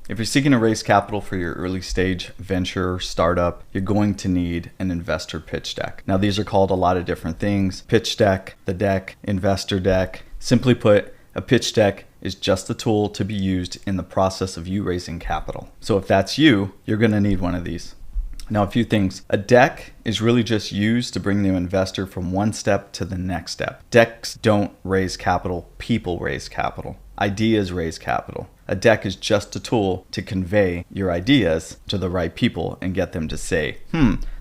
If you're seeking to raise capital for your early stage venture or startup, you're going to need an investor pitch deck. Now, these are called a lot of different things: pitch deck, the deck, investor deck. Simply put, a pitch deck is just a tool to be used in the process of you raising capital. So if that's you, you're going to need one of these. Now, a few things. A deck is really just used to bring the investor from one step to the next step. Decks don't raise capital, people raise capital. Ideas raise capital. A deck is just a tool to convey your ideas to the right people and get them to say,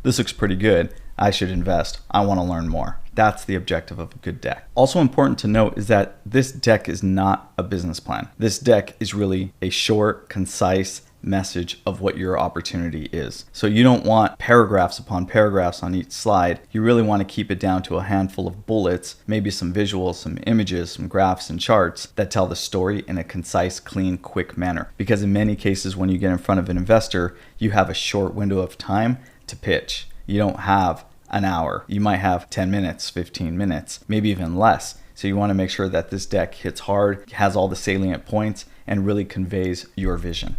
this looks pretty good. I should invest. I want to learn more. That's the objective of a good deck. Also important to note is that this deck is not a business plan. This deck is really a short, concise message of what your opportunity is. So you don't want paragraphs upon paragraphs on each slide. You really want to keep it down to a handful of bullets, maybe some visuals, some images, some graphs and charts that tell the story in a concise, clean, quick manner. Because in many cases, when you get in front of an investor, you have a short window of time to pitch. You don't have an hour. You might have 10 minutes, 15 minutes, maybe even less. So you want to make sure that this deck hits hard, has all the salient points, and really conveys your vision.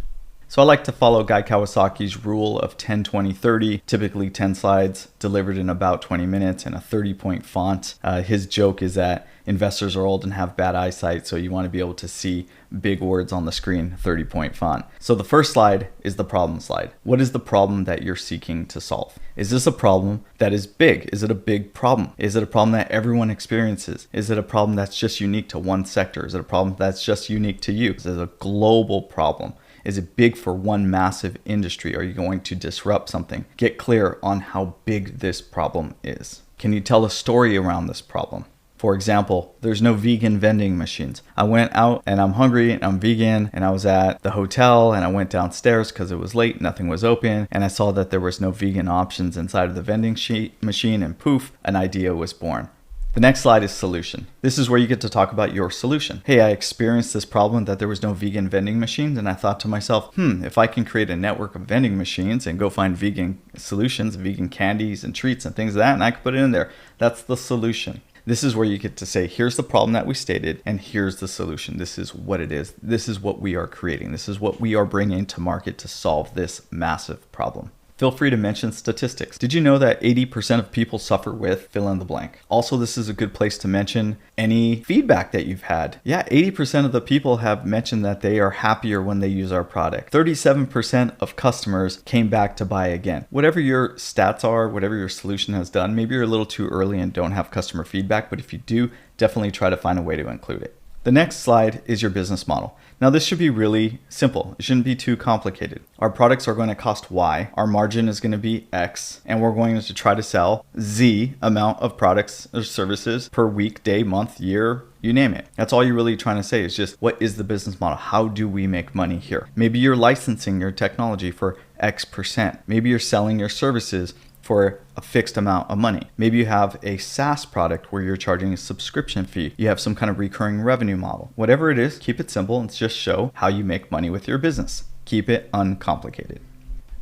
So I like to follow Guy Kawasaki's rule of 10, 20, 30, typically 10 slides delivered in about 20 minutes and a 30-point font. His joke is that investors are old and have bad eyesight, so you want to be able to see big words on the screen, 30-point font. So the first slide is the problem slide. What is the problem that you're seeking to solve? Is this a problem that is big? Is it a big problem? Is it a problem that everyone experiences? Is it a problem that's just unique to one sector? Is it a problem that's just unique to you? Is it a global problem? Is it big for one massive industry? Are you going to disrupt something? Get clear on how big this problem is. Can you tell a story around this problem? For example, there's no vegan vending machines. I went out and I'm hungry and I'm vegan, and I was at the hotel and I went downstairs because it was late, nothing was open, and I saw that there was no vegan options inside of the vending machine, and poof, an idea was born. The next slide is solution. This is where you get to talk about your solution. Hey, I experienced this problem that there was no vegan vending machines, and I thought to myself, if I can create a network of vending machines and go find vegan solutions, vegan candies and treats and things like that, and I could put it in there. That's the solution. This is where you get to say, here's the problem that we stated, and here's the solution. This is what it is. This is what we are creating. This is what we are bringing to market to solve this massive problem. Feel free to mention statistics. Did you know that 80% of people suffer with fill in the blank? Also, this is a good place to mention any feedback that you've had. Yeah, 80% of the people have mentioned that they are happier when they use our product. 37% of customers came back to buy again. Whatever your stats are, whatever your solution has done, maybe you're a little too early and don't have customer feedback, but if you do, definitely try to find a way to include it. The next slide is your business model. Now, this should be really simple. It shouldn't be too complicated. Our products are going to cost Y, our margin is going to be X, and we're going to try to sell Z amount of products or services per week, day, month, year, you name it. That's all you're really trying to say is just, what is the business model? How do we make money here? Maybe you're licensing your technology for X%. Maybe you're selling your services for a fixed amount of money. Maybe you have a SaaS product where you're charging a subscription fee. You have some kind of recurring revenue model. Whatever it is, keep it simple and just show how you make money with your business. Keep it uncomplicated.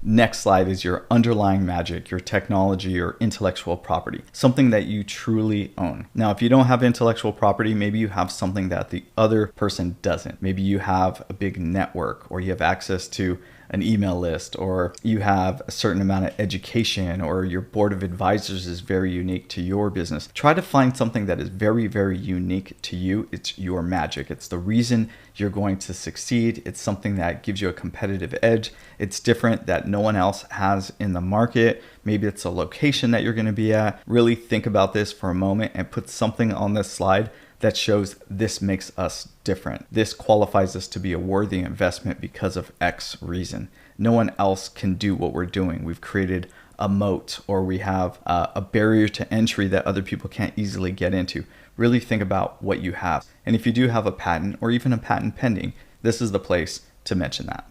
Next slide is your underlying magic, your technology, your intellectual property, something that you truly own. Now, if you don't have intellectual property, maybe you have something that the other person doesn't. Maybe you have a big network, or you have access to an email list, or you have a certain amount of education, or your board of advisors is very unique to your business. Try to find something that is very, very unique to you. It's your magic. It's the reason you're going to succeed. It's something that gives you a competitive edge. It's different that no one else has in the market. Maybe it's a location that you're going to be at. Really think about this for a moment and put something on this slide that shows this makes us different. This qualifies us to be a worthy investment because of X reason. No one else can do what we're doing. We've created a moat, or we have a barrier to entry that other people can't easily get into. Really think about what you have. And if you do have a patent or even a patent pending, this is the place to mention that.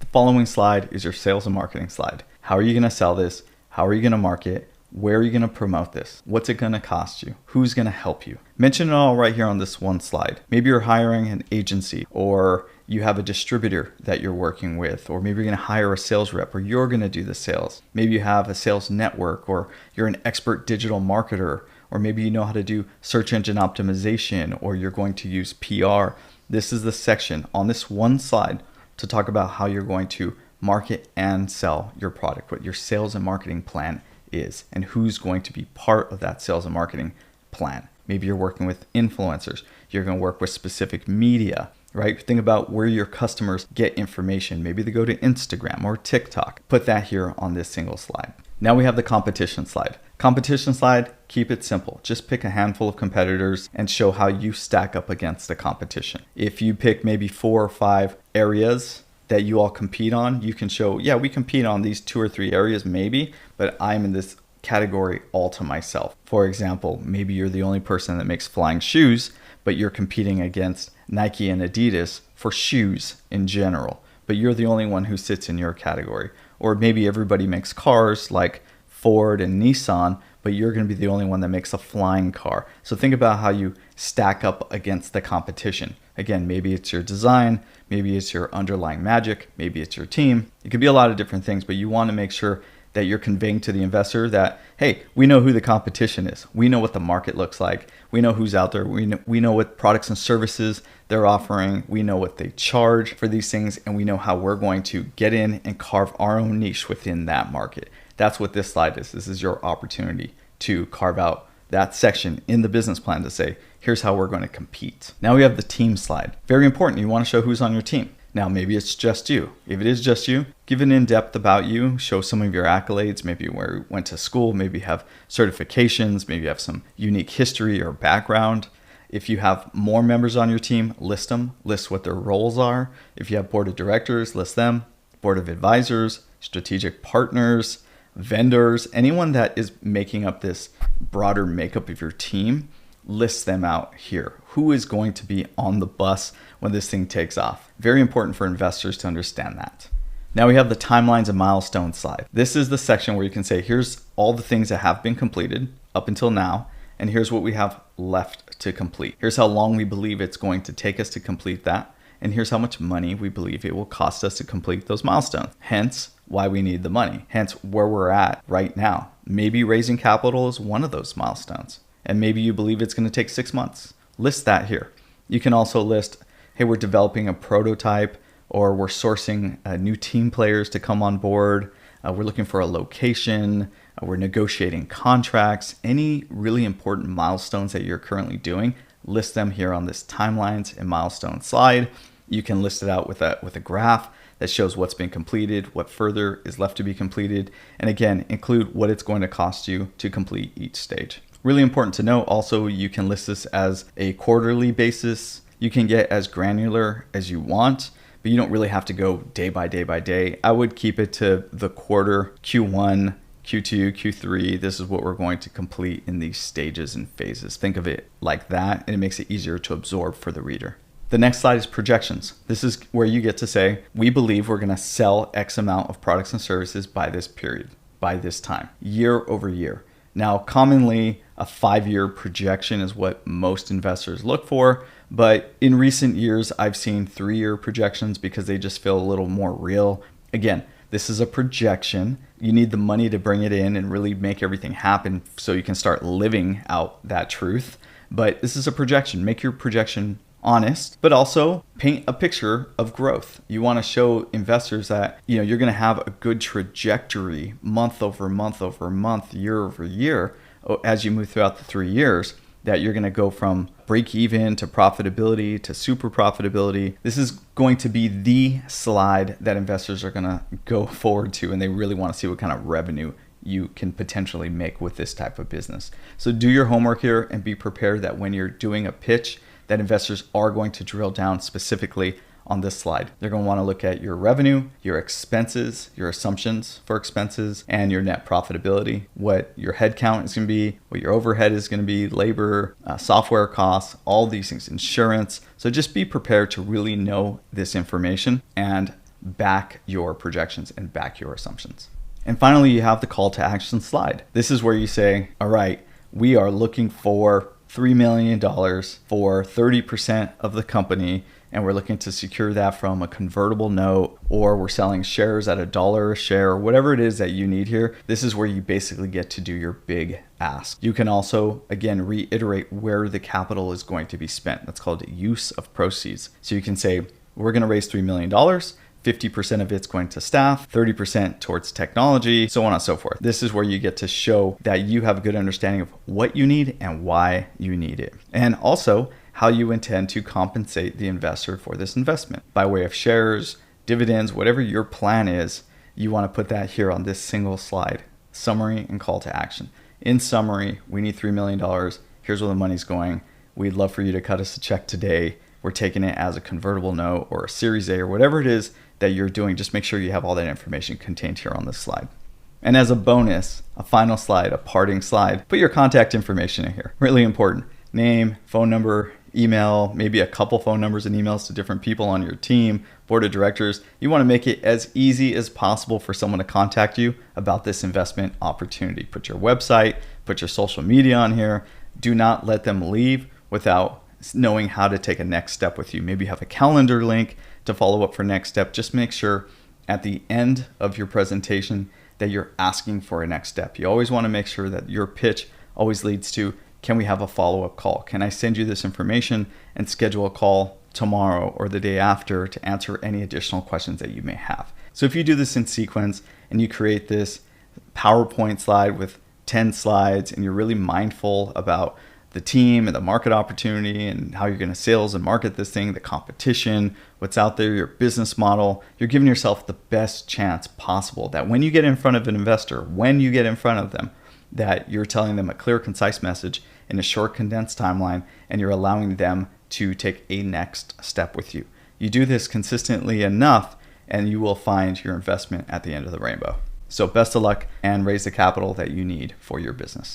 The following slide is your sales and marketing slide. How are you going to sell this? How are you going to market? Where are you going to promote this? What's it going to cost you? Who's going to help you? Mention it all right here on this one slide. Maybe you're hiring an agency, or you have a distributor that you're working with, or maybe you're going to hire a sales rep, or you're going to do the sales. Maybe you have a sales network, or you're an expert digital marketer, or maybe you know how to do search engine optimization, or you're going to use PR. This is the section on this one slide to talk about how you're going to market and sell your product, what your sales and marketing plan is, and who's going to be part of that sales and marketing plan. Maybe you're working with influencers. You're going to work with specific media, right? Think about where your customers get information. Maybe they go to Instagram or TikTok. Put that here on this single slide. Now we have the competition slide. Competition slide, keep it simple. Just pick a handful of competitors and show how you stack up against the competition. If you pick maybe 4 or 5 areas that you all compete on, you can show, yeah, we compete on these 2 or 3 areas maybe, but I'm in this category all to myself. For example, maybe you're the only person that makes flying shoes, but you're competing against Nike and Adidas for shoes in general, but you're the only one who sits in your category. Or maybe everybody makes cars like Ford and Nissan, but you're going to be the only one that makes a flying car. So think about how you stack up against the competition. Again, maybe it's your design, maybe it's your underlying magic, maybe it's your team. It could be a lot of different things, but you want to make sure that you're conveying to the investor that, hey, we know who the competition is. We know what the market looks like. We know who's out there. We know what products and services they're offering. We know what they charge for these things, and we know how we're going to get in and carve our own niche within that market. That's what this slide is. This is your opportunity to carve out that section in the business plan to say, here's how we're going to compete. Now we have the team slide. Very important. You want to show who's on your team. Now, maybe it's just you. If it is just you, give an in-depth about you, show some of your accolades, maybe where you went to school, maybe you have certifications, maybe you have some unique history or background. If you have more members on your team, list them, list what their roles are. If you have board of directors, list them, board of advisors, strategic partners, vendors, anyone that is making up this broader makeup of your team, list them out here. Who is going to be on the bus when this thing takes off? Very important for investors to understand that. Now we have the timelines and milestones slide. This is the section where you can say, here's all the things that have been completed up until now, and here's what we have left to complete. Here's how long we believe it's going to take us to complete that, and here's how much money we believe it will cost us to complete those milestones. Hence, why we need the money. Hence, where we're at right now. Maybe raising capital is one of those milestones, and maybe you believe it's going to take 6 months. List that here. You can also list, hey, we're developing a prototype, or we're sourcing new team players to come on board. We're looking for a location. We're negotiating contracts. Any really important milestones that you're currently doing, list them here on this timelines and milestone slide. You can list it out with a graph that shows what's been completed, what further is left to be completed, and again, include what it's going to cost you to complete each stage. Really important to note also, you can list this as a quarterly basis. You can get as granular as you want, but you don't really have to go day by day by day. I would keep it to the quarter, Q1, Q2, Q3. This is what we're going to complete in these stages and phases. Think of it like that, and it makes it easier to absorb for the reader. The next slide is projections. This is where you get to say, we believe we're going to sell X amount of products and services by this period, by this time, year over year. Now, commonly, a 5-year projection is what most investors look for, but in recent years, I've seen 3-year projections because they just feel a little more real. Again, this is a projection. You need the money to bring it in and really make everything happen so you can start living out that truth. But this is a projection. Make your projection honest, but also paint a picture of growth. You want to show investors that you're going to have a good trajectory month over month over month, year over year, as you move throughout the 3 years, that you're going to go from break even to profitability to super profitability. This is going to be the slide that investors are going to go forward to, and they really want to see what kind of revenue you can potentially make with this type of business. So do your homework here and be prepared that when you're doing a pitch, that investors are going to drill down specifically on this slide. They're going to want to look at your revenue, your expenses, your assumptions for expenses, and your net profitability, what your head count is going to be, what your overhead is going to be, labor, software costs, all these things, insurance. So just be prepared to really know this information and back your projections and back your assumptions. And finally, you have the call to action slide. This is where you say, all right, we are looking for $3 million for 30% of the company, and we're looking to secure that from a convertible note, or we're selling shares at $1 a share, or whatever it is that you need here. This is where you basically get to do your big ask. You can also, again, reiterate where the capital is going to be spent. That's called use of proceeds. So you can say, we're going to raise $3 million. 50% of it's going to staff, 30% towards technology, so on and so forth. This is where you get to show that you have a good understanding of what you need and why you need it. And also how you intend to compensate the investor for this investment by way of shares, dividends, whatever your plan is. You want to put that here on this single slide, summary and call to action. In summary, we need $3 million. Here's where the money's going. We'd love for you to cut us a check today. We're taking it as a convertible note or a Series A or whatever it is that you're doing. Just make sure you have all that information contained here on this slide. And as a bonus, a final slide, a parting slide, put your contact information in here. Really important. Name, phone number, email, maybe a couple phone numbers and emails to different people on your team, board of directors. You want to make it as easy as possible for someone to contact you about this investment opportunity. Put your website, put your social media on here. Do not let them leave without knowing how to take a next step with you. Maybe have a calendar link to follow up for next step. Just make sure at the end of your presentation that you're asking for a next step. You always want to make sure that your pitch always leads to, can we have a follow-up call? Can I send you this information and schedule a call tomorrow or the day after to answer any additional questions that you may have? So if you do this in sequence and you create this PowerPoint slide with 10 slides and you're really mindful about the team and the market opportunity and how you're going to sales and market this thing, the competition, what's out there, your business model, you're giving yourself the best chance possible that when you get in front of an investor, when you get in front of them, that you're telling them a clear, concise message in a short, condensed timeline, and you're allowing them to take a next step with you. You do this consistently enough, and you will find your investment at the end of the rainbow. So best of luck and raise the capital that you need for your business.